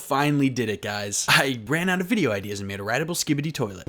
finally did it, guys. I ran out of video ideas and made a Rideable Skibidi toilet.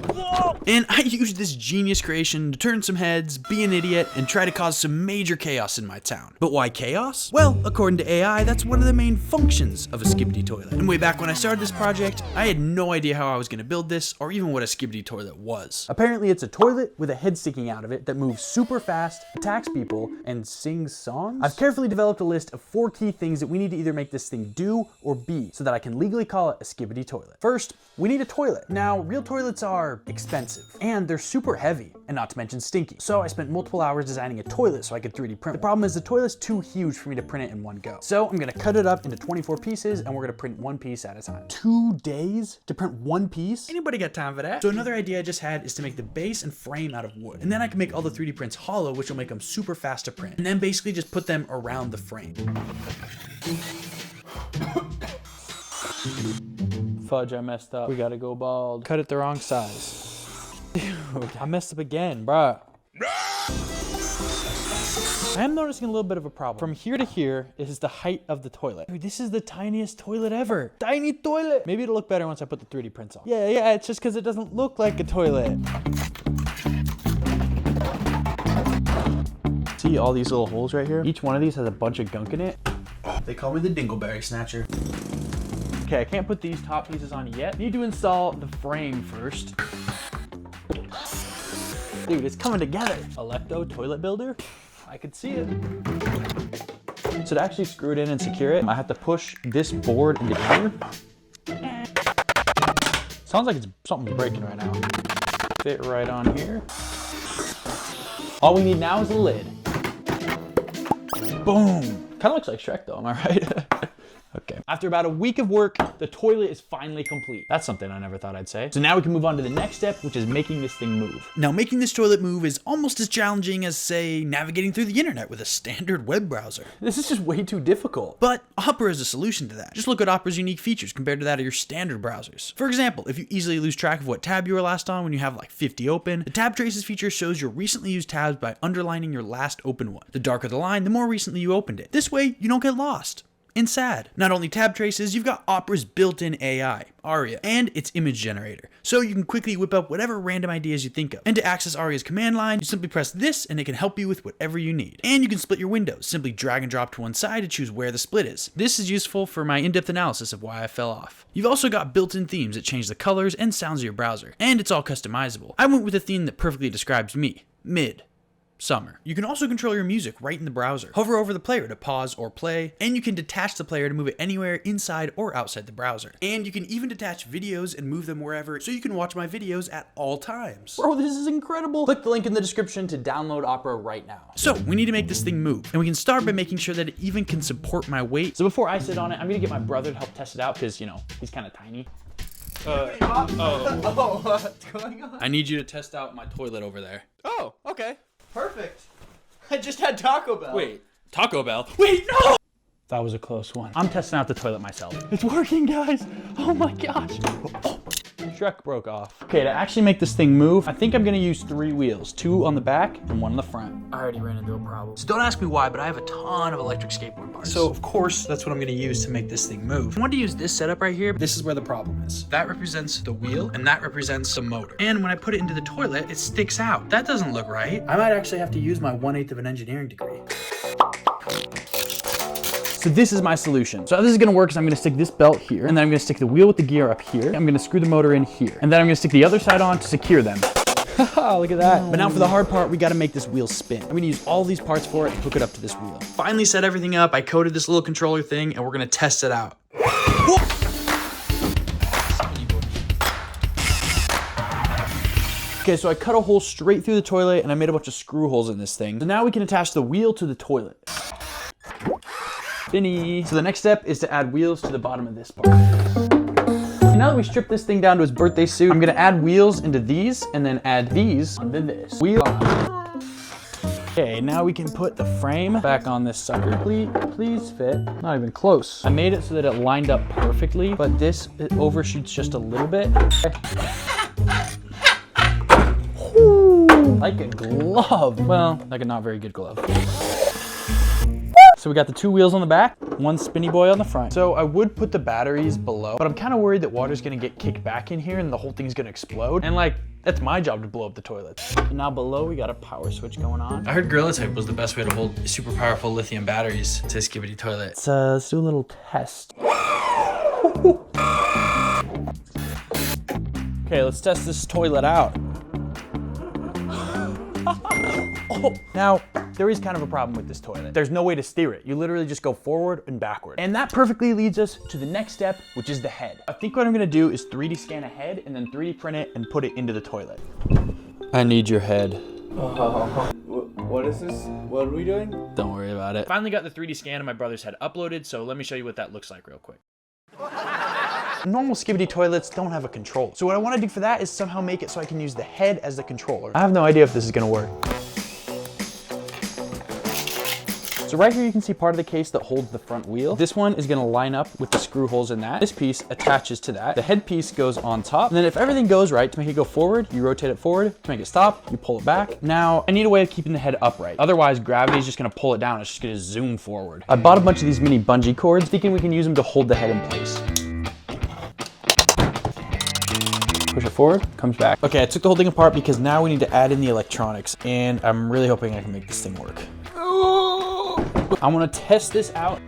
And I used this genius creation to turn some heads, be an idiot, and try to cause some major chaos in my town. But why chaos? Well, according to AI, that's one of the main functions of a Skibidi toilet. And way back when I started this project, I had no idea how I was gonna build this, or even what a Skibidi toilet was. Apparently it's a toilet with a head sticking out of it that moves super fast, attacks people, and sings songs. I've carefully developed a list of 4 key things that we need to either make this thing do or be, so that I can legally call it a Skibidi toilet. First, we need a toilet. Now, real toilets are expensive, and they're super heavy, and not to mention stinky. So I spent multiple hours designing a toilet so I could 3D print it. The problem is the toilet's too huge for me to print it in one go. So I'm gonna cut it up into 24 pieces, and we're gonna print 1 piece at a time. 2 days to print 1 piece? Anybody got time for that? So another idea I just had is to make the base and frame out of wood. And then I can make all the 3D prints hollow, which will make them super fast to print. And then basically just put them around the frame. Fudge, I messed up. We gotta go bald. Cut it the wrong size. Dude, I messed up again, bruh. I am noticing a little bit of a problem. From here to here is the height of the toilet. Dude, this is the tiniest toilet ever. Tiny toilet. Maybe it'll look better once I put the 3D prints on. Yeah, it's just because it doesn't look like a toilet. See all these little holes right here? Each one of these has a bunch of gunk in it. They call me the Dingleberry Snatcher. Okay, I can't put these top pieces on yet. Need to install the frame first. Dude, it's coming together. Electo toilet builder? I could see it. So to actually screw it in and secure it, I have to push this board into here. Sounds like something's breaking right now. Fit right on here. All we need now is a lid. Boom. Kind of looks like Shrek though, am I right? Okay. After about a week of work, the toilet is finally complete. That's something I never thought I'd say. So now we can move on to the next step, which is making this thing move. Now, making this toilet move is almost as challenging as, say, navigating through the internet with a standard web browser. This is just way too difficult. But Opera is a solution to that. Just look at Opera's unique features compared to that of your standard browsers. For example, if you easily lose track of what tab you were last on when you have like 50 open, the Tab Traces feature shows your recently used tabs by underlining your last open one. The darker the line, the more recently you opened it. This way, you don't get lost. And sad. Not only tab traces, you've got Opera's built-in AI, Aria, and its image generator. So you can quickly whip up whatever random ideas you think of. And to access Aria's command line, you simply press this and it can help you with whatever you need. And you can split your windows. Simply drag and drop to one side to choose where the split is. This is useful for my in-depth analysis of why I fell off. You've also got built-in themes that change the colors and sounds of your browser. And it's all customizable. I went with a theme that perfectly describes me. Mid. Summer. You can also control your music right in the browser. Hover over the player to pause or play, and you can detach the player to move it anywhere inside or outside the browser. And you can even detach videos and move them wherever, so you can watch my videos at all times. Bro, this is incredible. Click the link in the description to download Opera right now. So we need to make this thing move, and we can start by making sure that it even can support my weight. So before I sit on it, I'm gonna get my brother to help test it out because, you know, he's kind of tiny. What's going on? I need you to test out my toilet over there. Oh, okay. Perfect. I just had Taco Bell. Wait, Taco Bell? Wait, no! That was a close one. I'm testing out the toilet myself. It's working, guys. Oh my gosh. Oh, Shrek broke off. Okay, to actually make this thing move, I think I'm gonna use 3 wheels. 2 on the back and 1 on the front. I already ran into a problem. So don't ask me why, but I have a ton of electric skateboard parts. So of course, that's what I'm gonna use to make this thing move. I want to use this setup right here. This is where the problem is. That represents the wheel and that represents the motor. And when I put it into the toilet, it sticks out. That doesn't look right. I might actually have to use my 1/8 of an engineering degree. So this is my solution. So how this is gonna work is I'm gonna stick this belt here, and then I'm gonna stick the wheel with the gear up here. I'm gonna screw the motor in here, and then I'm gonna stick the other side on to secure them. Haha, look at that. But now for the hard part, we gotta make this wheel spin. I'm gonna use all these parts for it and hook it up to this wheel. Finally set everything up, I coded this little controller thing, and we're gonna test it out. Okay, so I cut a hole straight through the toilet, and I made a bunch of screw holes in this thing. So now we can attach the wheel to the toilet. Spinny. So the next step is to add wheels to the bottom of this part. Now that we stripped this thing down to his birthday suit, I'm gonna add wheels into these and then add these onto this. Wheel. Okay, now we can put the frame back on this sucker. Please fit. Not even close. I made it so that it lined up perfectly, but this, it overshoots just a little bit. Like a glove. Well, like a not very good glove. So we got the 2 wheels on the back, 1 spinny boy on the front. So I would put the batteries below, but I'm kind of worried that water's gonna get kicked back in here and the whole thing's gonna explode. And like, that's my job to blow up the toilet. And now below, we got a power switch going on. I heard Gorilla Type was the best way to hold super powerful lithium batteries to a Skibidi toilet. Let's do a little test. Okay, let's test this toilet out. Oh. Now, there is kind of a problem with this toilet. There's no way to steer it. You literally just go forward and backward. And that perfectly leads us to the next step, which is the head. I think what I'm gonna do is 3D scan a head and then 3D print it and put it into the toilet. I need your head. What is this? What are we doing? Don't worry about it. Finally got the 3D scan of my brother's head uploaded, so let me show you what that looks like real quick. Normal Skibidi toilets don't have a control. So what I want to do for that is somehow make it so I can use the head as the controller. I have no idea if this is going to work. So right here you can see part of the case that holds the front wheel. This one is gonna line up with the screw holes in that. This piece attaches to that. The head piece goes on top. And then if everything goes right, to make it go forward, you rotate it forward. To make it stop, you pull it back. Now, I need a way of keeping the head upright. Otherwise, gravity is just gonna pull it down. It's just gonna zoom forward. I bought a bunch of these mini bungee cords, thinking we can use them to hold the head in place. Push it forward, comes back. Okay, I took the whole thing apart because now we need to add in the electronics, and I'm really hoping I can make this thing work. I want to test this out.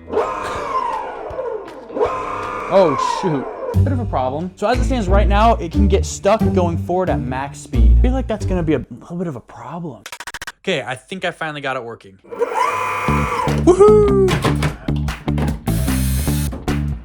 Oh shoot, bit of a problem. So as it stands right now, it can get stuck going forward at max speed. I feel like that's gonna be a little bit of a problem. Okay, I think I finally got it working. Woohoo!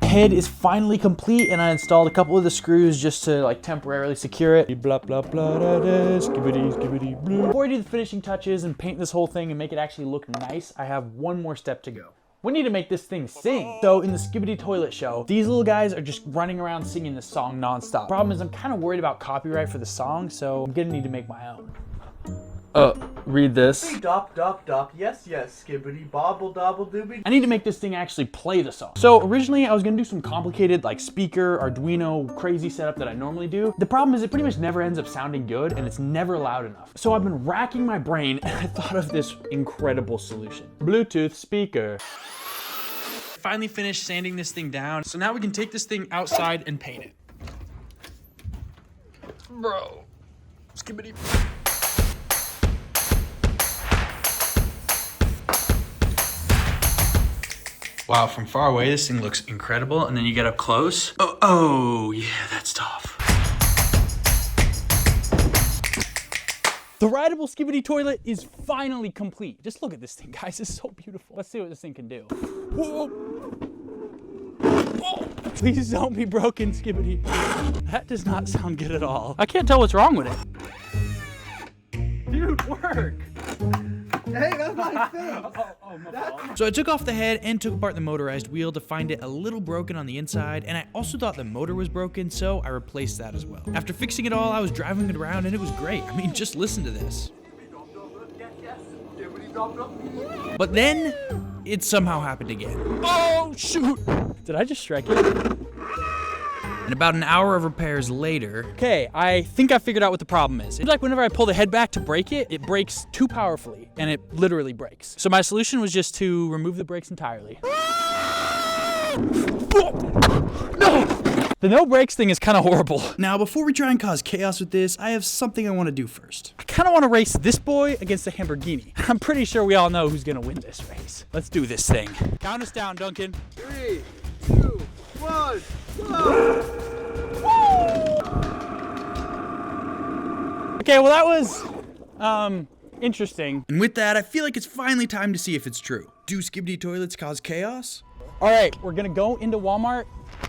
Head is finally complete, and I installed a couple of the screws just to like temporarily secure it. Blah, blah, blah, da, da, skibidi, skibidi, blah. Before I do the finishing touches and paint this whole thing and make it actually look nice, I have one more step to go. We need to make this thing sing. So in the Skibidi Toilet Show, these little guys are just running around singing this song nonstop. Problem is I'm kind of worried about copyright for the song, so I'm gonna need to make my own. Read this. Dop, dop, dop. Yes, yes. Skibidi, bobble, dobble, doobie. I need to make this thing actually play the song. So originally I was gonna do some complicated like speaker, Arduino, crazy setup that I normally do. The problem is it pretty much never ends up sounding good and it's never loud enough. So I've been racking my brain and I thought of this incredible solution. Bluetooth speaker. Finally finished sanding this thing down. So now we can take this thing outside and paint it. Bro, Skibidi. Wow, from far away, this thing looks incredible, and then you get up close. Oh yeah, that's tough. The Rideable Skibidi toilet is finally complete. Just look at this thing, guys, it's so beautiful. Let's see what this thing can do. Whoa. Oh, please don't be broken, Skibidi. That does not sound good at all. I can't tell what's wrong with it. Dude, work. Hey, that's my face. So I took off the head and took apart the motorized wheel to find it a little broken on the inside, and I also thought the motor was broken, so I replaced that as well. After fixing it all, I was driving it around and it was great. I mean, just listen to this. But then, it somehow happened again. Oh, shoot! Did I just strike it? And about an hour of repairs later, okay, I think I figured out what the problem is. It's like whenever I pull the head back to brake it, it brakes too powerfully, and it literally breaks. So my solution was just to remove the brakes entirely. No! The no brakes thing is kind of horrible. Now, before we try and cause chaos with this, I have something I want to do first. I kind of want to race this boy against the Lamborghini. I'm pretty sure we all know who's going to win this race. Let's do this thing. Count us down, Duncan. 3, 2, 1, go! Okay, well that was interesting. And with that, I feel like it's finally time to see if it's true. Do Skibidi toilets cause chaos? All right, we're gonna go into Walmart.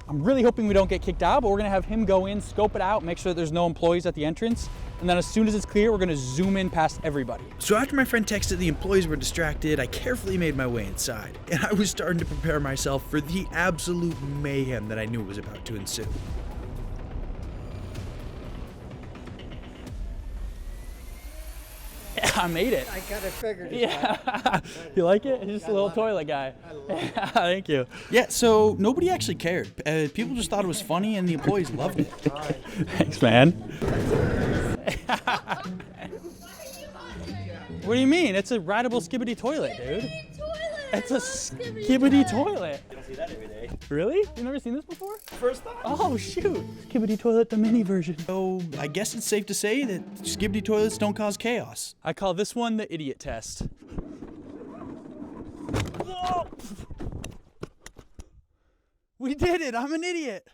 I'm really hoping we don't get kicked out, but we're gonna have him go in, scope it out, make sure that there's no employees at the entrance. And then as soon as it's clear, we're gonna zoom in past everybody. So after my friend texted the employees were distracted, I carefully made my way inside. And I was starting to prepare myself for the absolute mayhem that I knew was about to ensue. I made it. I kind of figured it. Yeah. You like it? It's just a little toilet guy. I love it. Thank you. Yeah, so nobody actually cared. People just thought it was funny and the employees loved it. Thanks, man. What do you mean? It's a rideable Skibidi toilet, dude. It's a Skibidi toilet. You don't see that every day. Really? You've never seen this before? First time. Oh shoot. Skibidi toilet, the mini version. So I guess it's safe to say that Skibidi toilets don't cause chaos. I call this one the idiot test. Whoa! We did it, I'm an idiot.